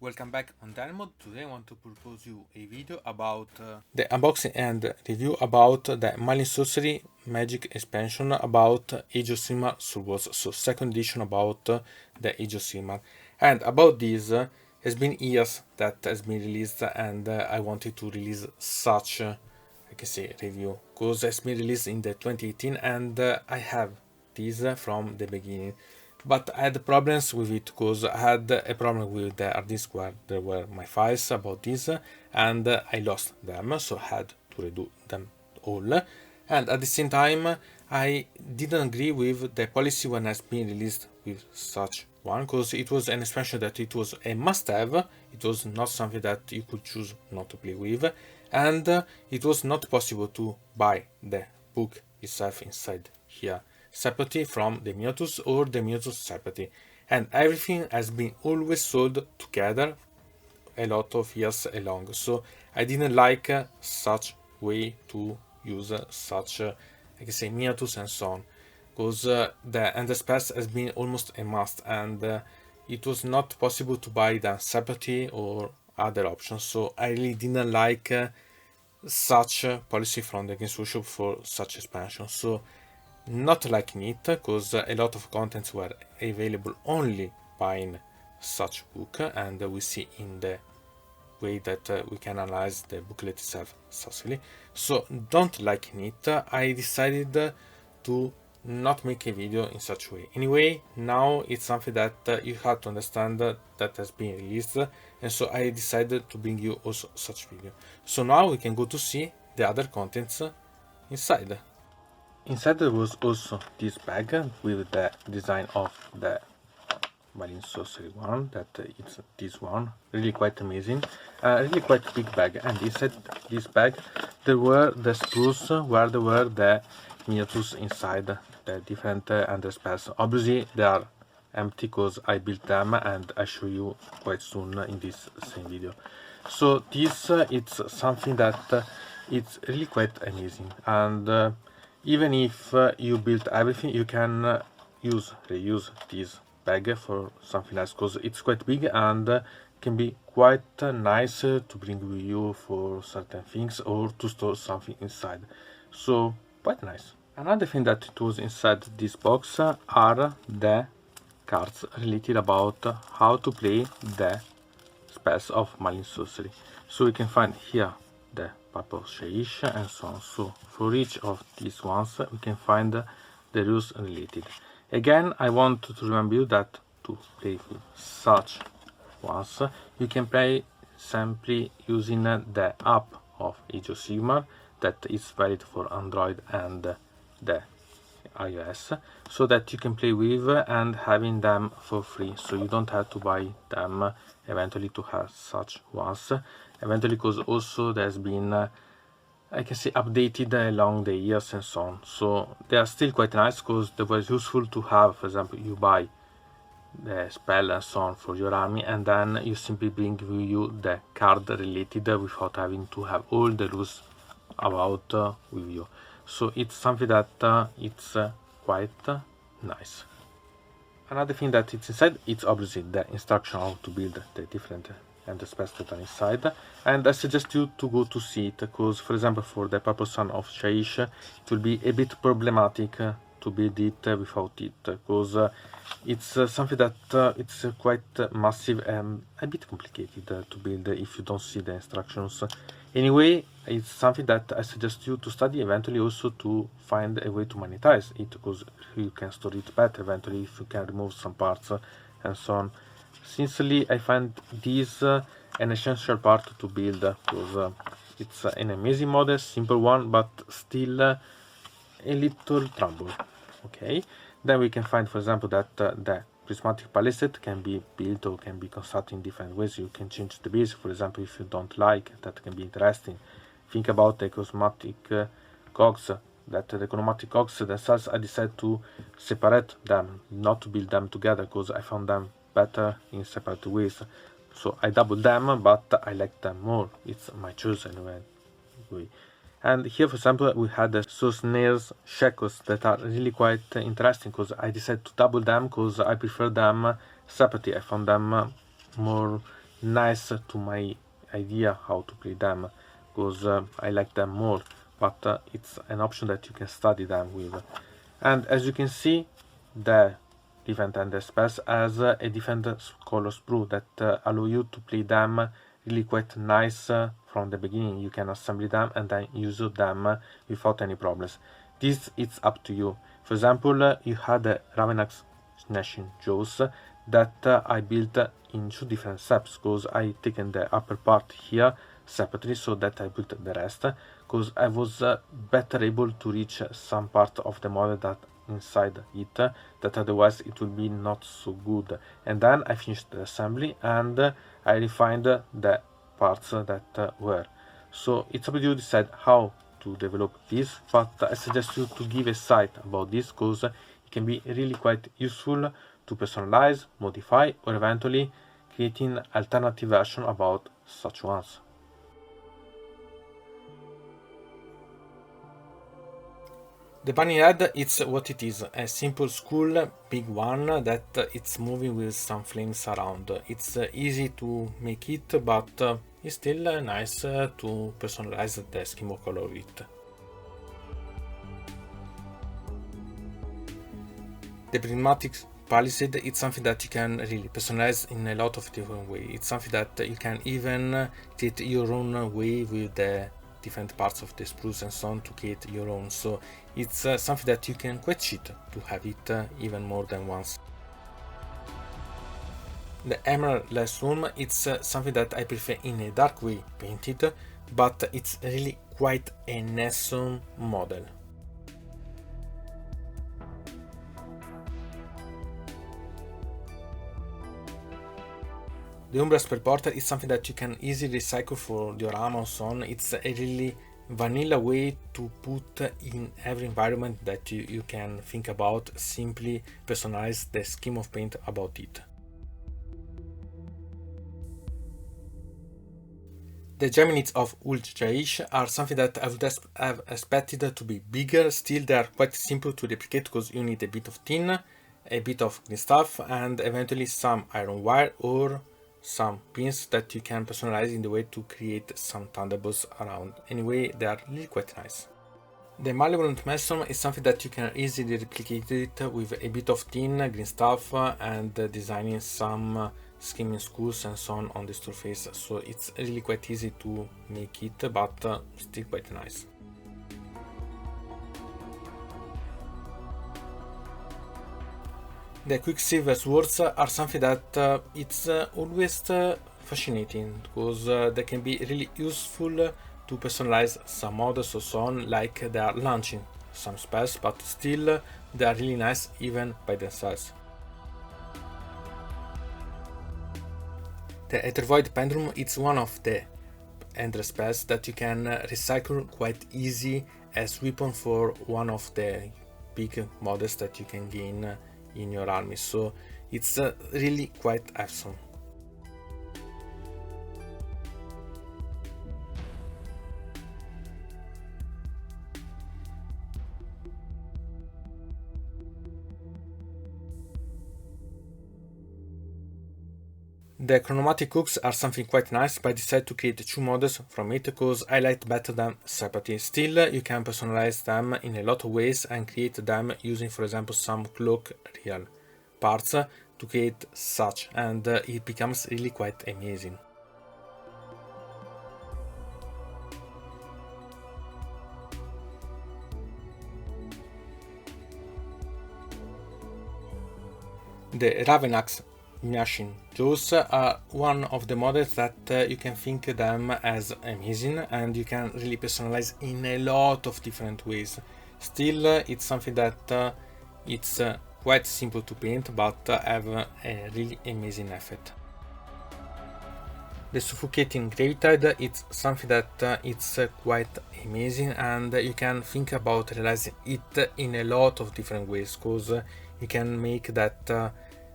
Welcome back on Dynamod. Today I want to propose you a video about the unboxing and review about the Malign Sorcery Magic expansion about Age of Sigmar Survivors, so second edition about the Age of Sigmar. And about this, has been years that has been released, and I wanted to release such, I can say, review, because it's been released in the 2018, and I have this from the beginning. But I had problems with it because I had a problem with the hard disk where there were my files about this, and I lost them, so I had to redo them all. And at the same time, I didn't agree with the policy when it's been released with such one, because it was an expansion that it was a must-have. It was not something that you could choose not to play with, and it was not possible to buy the book itself inside here separately from the miniatures or the miniatures separately, and everything has been always sold together a lot of years along. So I didn't like such way to use such I can say miniatures and so on, because the Endorsed has been almost a must, and it was not possible to buy them separately or other options. So I really didn't like such policy from the Games Workshop for such expansion. So not liking it, because a lot of contents were available only buying such book, and we see in the way that we can analyze the booklet itself successfully. So don't liking it, I decided to not make a video in such a way. Anyway, now it's something that you have to understand that has been released, and so I decided to bring you also such video. So now we can go to see the other contents inside. Inside there was also this bag with the design of the Malign Sorcery one, that it's this one, really quite amazing, really quite big bag. And inside this bag there were the sprues where there were the miniatures inside, the different underspells. Obviously they are empty because I built them, and I show you quite soon in this same video. So this it's something that it's really quite amazing, and even if you build everything, you can reuse this bag for something else, because it's quite big and can be quite nice to bring with you for certain things or to store something inside. So quite nice. Another thing that it was inside this box are the cards related about how to play the spells of Malign Sorcery. So we can find here the purple sheish and so on. So for each of these ones we can find the rules related. Again, I want to remind you that to play with such ones you can play simply using the app of Age of Sigmar that is valid for Android and the iOS, so that you can play with and having them for free, so you don't have to buy them eventually to have such ones eventually, because also there's been I can say updated along the years and so on. So they are still quite nice, because they were useful to have. For example, you buy the spell and so on for your army, and then you simply bring with you the card related without having to have all the rules about with you. So it's something that it's quite nice. Another thing that it's inside, it's obviously the instruction how to build the different and the spells that are inside, and I suggest you to go to see it, because for example for the Purple Sun of Shaish it will be a bit problematic to build it without it, because it's something that it's quite massive and a bit complicated to build if you don't see the instructions. Anyway, it's something that I suggest you to study, eventually also to find a way to monetize it, because you can store it better eventually if you can remove some parts and so on. Sincerely, I find this an essential part to build, because it's an amazing model, simple one, but still a little trouble. Okay, then we can find, for example, that the prismatic palisade can be built or can be constructed in different ways. You can change the base, for example, if you don't like, that can be interesting. Think about the chromatic cogs, that the chromatic cogs themselves, I decided to separate them, not to build them together, because I found them better in separate ways. So I doubled them, but I like them more. It's my choice anyway. And here, for example, we had the snares shackles that are really quite interesting, because I decided to double them because I prefer them separately. I found them more nice to my idea how to play them, because I like them more, but it's an option that you can study them with. And as you can see, the different and the spells has a different color sprue that allow you to play them really quite nice from the beginning. You can assemble them and then use them without any problems. This it's up to you. For example, you had the Ravenax Gnashing Jaws that I built in 2 different steps, because I taken the upper part here separately so that I built the rest, because I was better able to reach some part of the model that inside it, that otherwise it will be not so good. And then I finished the assembly and I refined the parts that were. So it's up to you to decide how to develop this, but I suggest you to give a sight about this, because it can be really quite useful to personalize, modify, or eventually creating alternative version about such ones. The bunny head, it's what it is, a simple skull, big one, that it's moving with some flames around. It's easy to make it, but it's still nice to personalize the scheme of color of it. The prismatic palisade, it's something that you can really personalize in a lot of different ways. It's something that you can even create your own way with the different parts of the spruce and so on to create your own. So it's something that you can quite cheat to have it even more than once. The emerald room, it's something that I prefer in a dark way painted, but it's really quite an awesome model. The Umbra Spell Portal is something that you can easily recycle for diorama or so on. It's a really vanilla way to put in every environment that you can think about, simply personalize the scheme of paint about it. The Geminids of Uljaish are something that I would have expected to be bigger. Still, they are quite simple to replicate, because you need a bit of tin, a bit of green stuff, and eventually some iron wire or some pins that you can personalize in the way to create some thunderbolts around. Anyway, they are really quite nice. The Malevolent Maelstrom is something that you can easily replicate it with a bit of tin, green stuff, and designing some scheming schools and so on the surface. So it's really quite easy to make it, but still quite nice. The Quicksilver swords are something that it's always fascinating, because they can be really useful to personalize some models or so on, like they are launching some spells, but still they are really nice even by themselves. The Aethervoid Pendulum, it's one of the endless spells that you can recycle quite easy as weapon for one of the big models that you can gain in your army, so it's really quite awesome. The Chronomatic Hooks are something quite nice, but I decided to create 2 models from it because I liked better than separately. Still, you can personalize them in a lot of ways and create them using, for example, some cloak real parts to create such, and it becomes really quite amazing. The Ravenax Gnashing Jaws are one of the models that you can think them as amazing, and you can really personalize in a lot of different ways. Still, it's something that it's quite simple to paint, but have a really amazing effect. The Suffocating Gravetide, it's something that it's quite amazing, and you can think about realizing it in a lot of different ways, because you can make that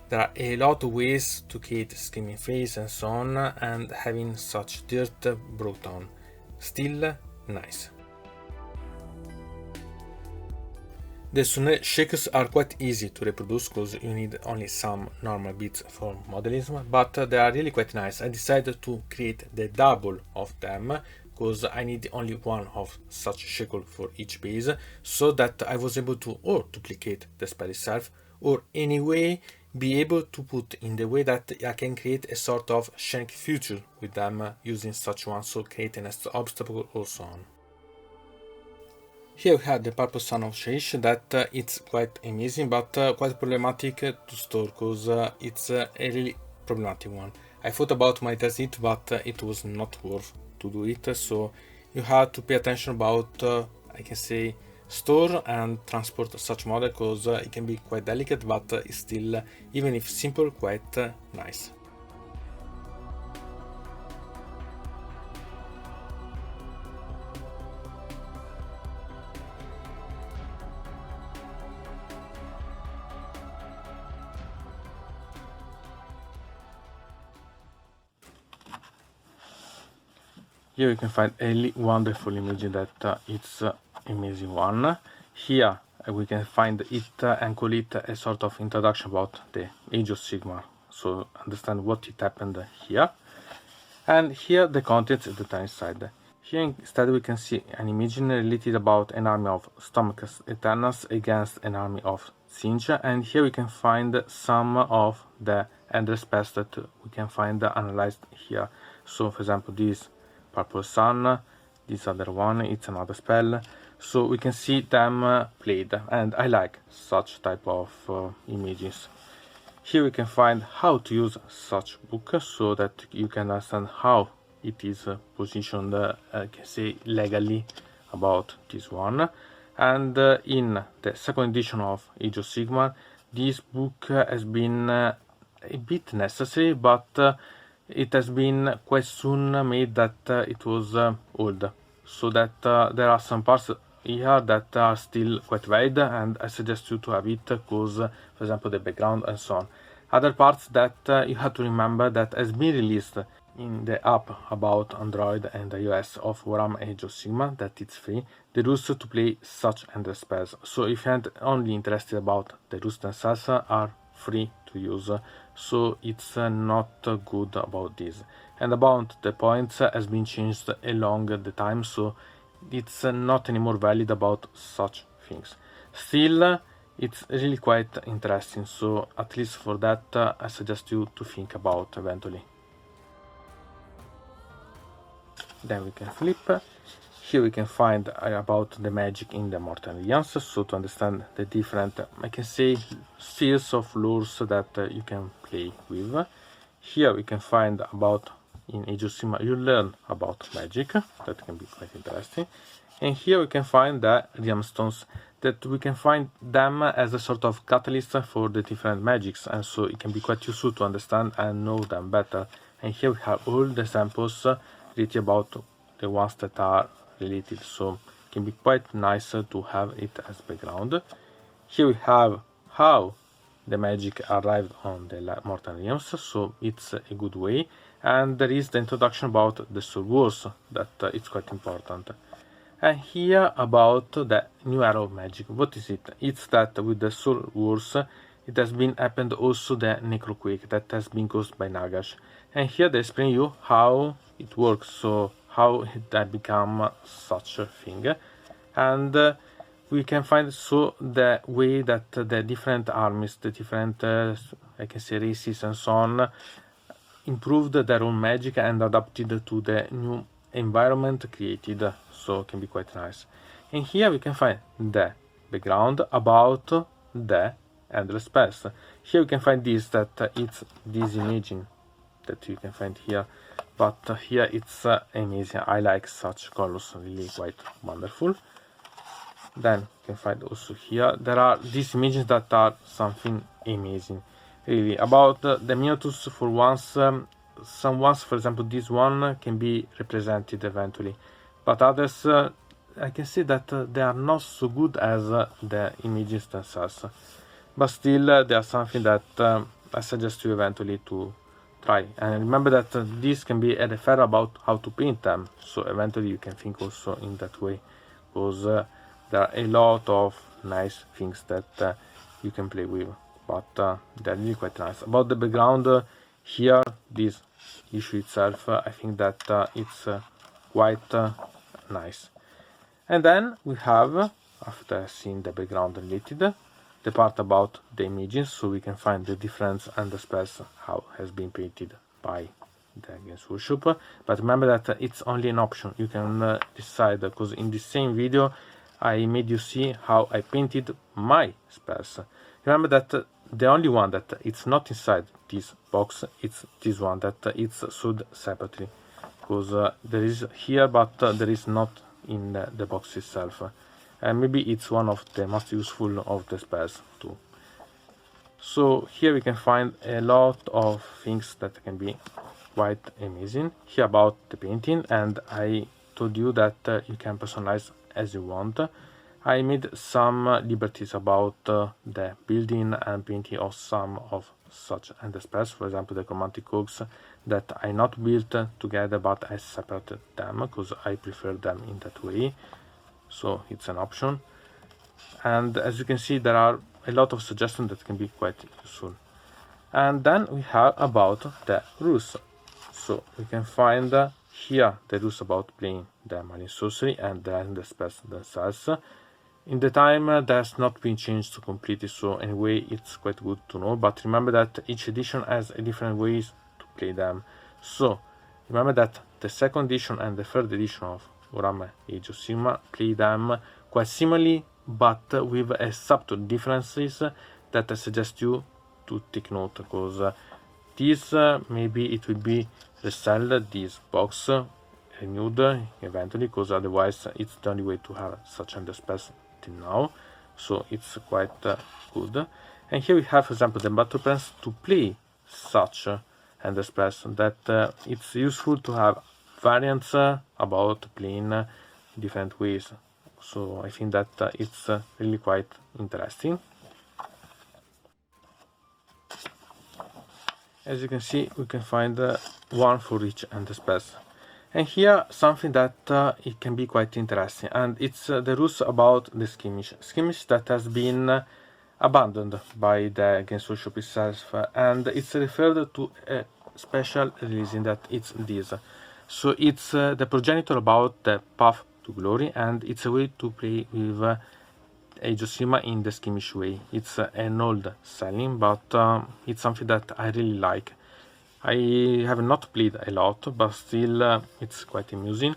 there are a lot of ways to create Screaming Face and so on, and having such dirt brought on. Still nice. The Sunel shakers are quite easy to reproduce because you need only some normal bits for modelism, but they are really quite nice. I decided to create the double of them because I need only one of such shackle for each base, so that I was able to or duplicate the spell itself, or anyway be able to put in the way that I can create a sort of shank future with them using such one, so create an extra obstacle or so on. Here we have the Purple Sun of Shaish that it's quite amazing, but quite problematic to store because it's a really problematic one. I thought about monetize it, but it was not worth to do it, so you have to pay attention about, I can say, store and transport such model because it can be quite delicate, but it's still, even if simple, quite nice. Here you can find a really wonderful image that it's amazing one. Here we can find it and call it a sort of introduction about the Age of Sigmar, so understand what it happened here. And here the contents at the time side. Here instead we can see an image related about an army of Stomachus Eternus against an army of Singe, and here we can find some of the endless spells that we can find analyzed here. So for example this Purple Sun, this other one, it's another spell, so we can see them played, and I like such type of images. Here we can find how to use such book so that you can understand how it is positioned, I can say, legally about this one. And in the second edition of Age of Sigmar, this book has been a bit necessary, but it has been quite soon made that it was old, so that there are some parts here that are still quite valid, and I suggest you to have it because, for example, the background and so on. Other parts that you have to remember that has been released in the app about Android and iOS of Warhammer Age of Sigmar, that it's free, the rules to play such endless spells. So if you're only interested about the rules themselves, are free to use, so it's not good about this. And about the points has been changed along the time, so it's not anymore valid about such things. Still, it's really quite interesting, so at least for that I suggest you to think about eventually. Then we can flip. Here we can find about the magic in the Mortal Realms, so to understand the different, I can say, series of lures that you can play with. Here we can find about, in Age of Sigmar you learn about magic, that can be quite interesting. And here we can find the Realm Stones, that we can find them as a sort of catalyst for the different magics, and so it can be quite useful to understand and know them better. And here we have all the samples related about the ones that are related, so it can be quite nice to have it as background. Here we have how the magic arrived on the Mortal Realms, so it's a good way. And there is the introduction about the Soul Wars, that it's quite important. And here about the new era of magic. What is it? It's that with the Soul Wars it has been happened also the Necroquake that has been caused by Nagash. And here they explain you how it works, so how it had become such a thing. And we can find so the way that the different armies, the different I can say races and so on, improved their own magic and adapted to the new environment created, so it can be quite nice. And here we can find the background about the endless spells. Here we can find this, that it's this imaging that you can find here, but here it's amazing. I like such colors, really quite wonderful. Then you can find also here there are these images that are something amazing, really. About the miniatures, for once, some ones, for example this one, can be represented eventually, but others I can see that they are not so good as the images themselves, but still they are something that I suggest you eventually to try. And remember that this can be a referral about how to paint them, so eventually you can think also in that way, because there are a lot of nice things that you can play with, but they're really quite nice. About the background, here, this issue itself, I think that it's quite nice. And then we have, after seeing the background related, the part about the images, so we can find the difference and the spells how has been painted by the Games Workshop. But remember that it's only an option. You can decide, because in the same video I made you see how I painted my spells. Remember that the only one that it's not inside this box, it's this one that it's sold separately, because there is here, but there is not in the box itself. And maybe it's one of the most useful of the spells too. So here we can find a lot of things that can be quite amazing. Here about the painting, and I told you that you can personalize as you want. I made some liberties about the building and painting of some of such end spells. For example, the chromatic oaks that I not built together, but I separated them because I prefer them in that way. So it's an option. And as you can see, there are a lot of suggestions that can be quite useful. And then we have about the rules. So we can find here the rules about playing the Malign Sorcery and then the spells themselves. In the time, that's not been changed completely, so anyway, it's quite good to know. But remember that each edition has a different ways to play them. So remember that the second edition and the third edition of Warhammer Age of Sigmar play them quite similarly, but with a subtle differences that I suggest you to take note, because this maybe it will be resell this box renewed eventually, because otherwise it's the only way to have such end spells till now. So it's quite good. And here we have, for example, the battle plans to play such end spells, that it's useful to have variants about playing different ways. So I think that it's really quite interesting. As you can see, we can find one for each end spells. And here something that it can be quite interesting, and it's the rules about the skirmish that has been abandoned by the Games Workshop itself, and it's referred to a special releasing that it's this. So it's the progenitor about the Path to Glory, and it's a way to play with Age of Sigmar in the skirmish way. It's an old selling, but it's something that I really like. I have not played a lot, but still it's quite amusing.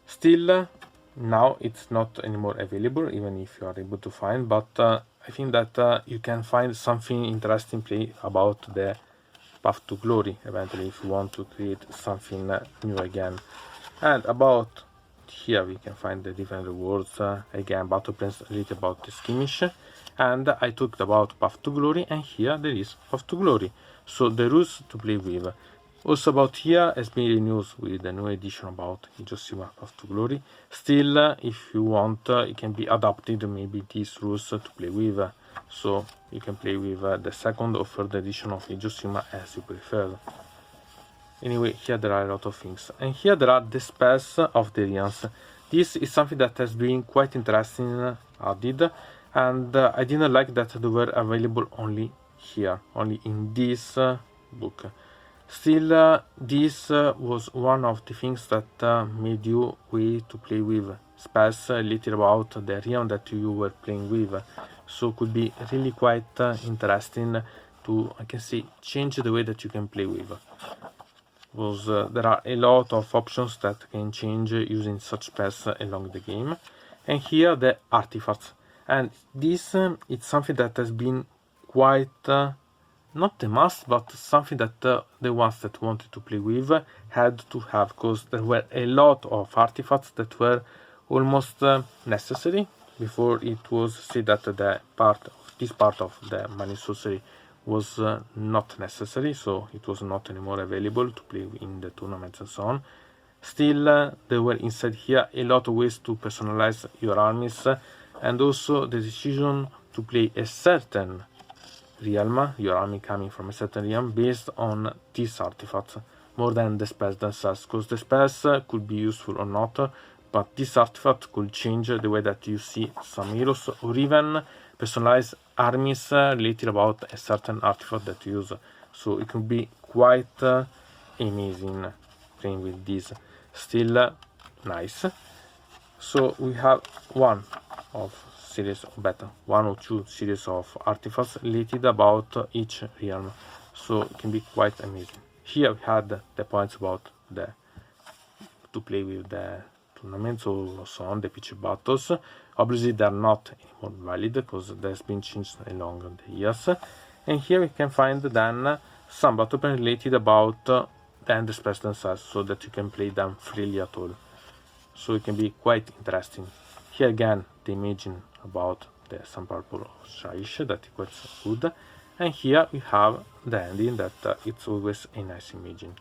Still, now it's not anymore available, even if you are able to find, but I think that you can find something interesting play about the Path to Glory eventually, if you want to create something new again. And about here we can find the different rewards, again battle plans related about the skirmish, and I talked about Path to Glory, and here there is Path to Glory, so the rules to play with. Also about here has been renewed with the new edition about Age of Sigmar Path to Glory. Still, if you want, it can be adapted, maybe these rules to play with, so you can play with the second or third edition of Age of Sigmar as you prefer. Anyway, here there are a lot of things, and here there are the spells of the realms. This is something that has been quite interesting added, and I didn't like that they were available only here, only in this book. Still, this was one of the things that made you way to play with spells related about the realm that you were playing with. So could be really quite interesting to, I can say, change the way that you can play with. Because there are a lot of options that can change using such spells along the game. And here the artifacts, and this it's something that has been quite not a must, but something that the ones that wanted to play with had to have, because there were a lot of artifacts that were almost necessary. Before it was said that this part of the Malign Sorcery was not necessary, so it was not anymore available to play in the tournaments and so on. Still, there were inside here a lot of ways to personalize your armies, and also the decision to play a certain realm, your army coming from a certain realm, based on these artifacts more than the spells themselves, because the spells could be useful or not, but this artifact could change the way that you see some heroes, or even personalize armies related about a certain artifact that you use. So it can be quite amazing playing with this. Still nice. So we have one or two series of artifacts related about each realm, so it can be quite amazing. Here we had the points about to play with the tournaments or so on, the pitch battles. Obviously they are not anymore valid because that's been changed along the years. And here we can find then some battle points related about the end spells themselves, so that you can play them freely at all. So it can be quite interesting. Here again the imaging about the Sun Purple Shaish, that is quite good. And here we have the ending, that it's always a nice imaging.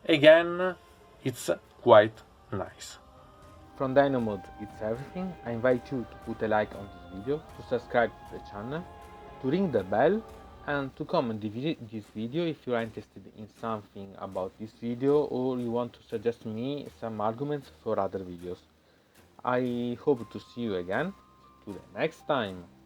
Again, it's quite nice. From Dino Mode, it's everything. I invite you to put a like on this video, to subscribe to the channel, to ring the bell, and to comment this video if you are interested in something about this video, or you want to suggest me some arguments for other videos. I hope to see you again. To the next time.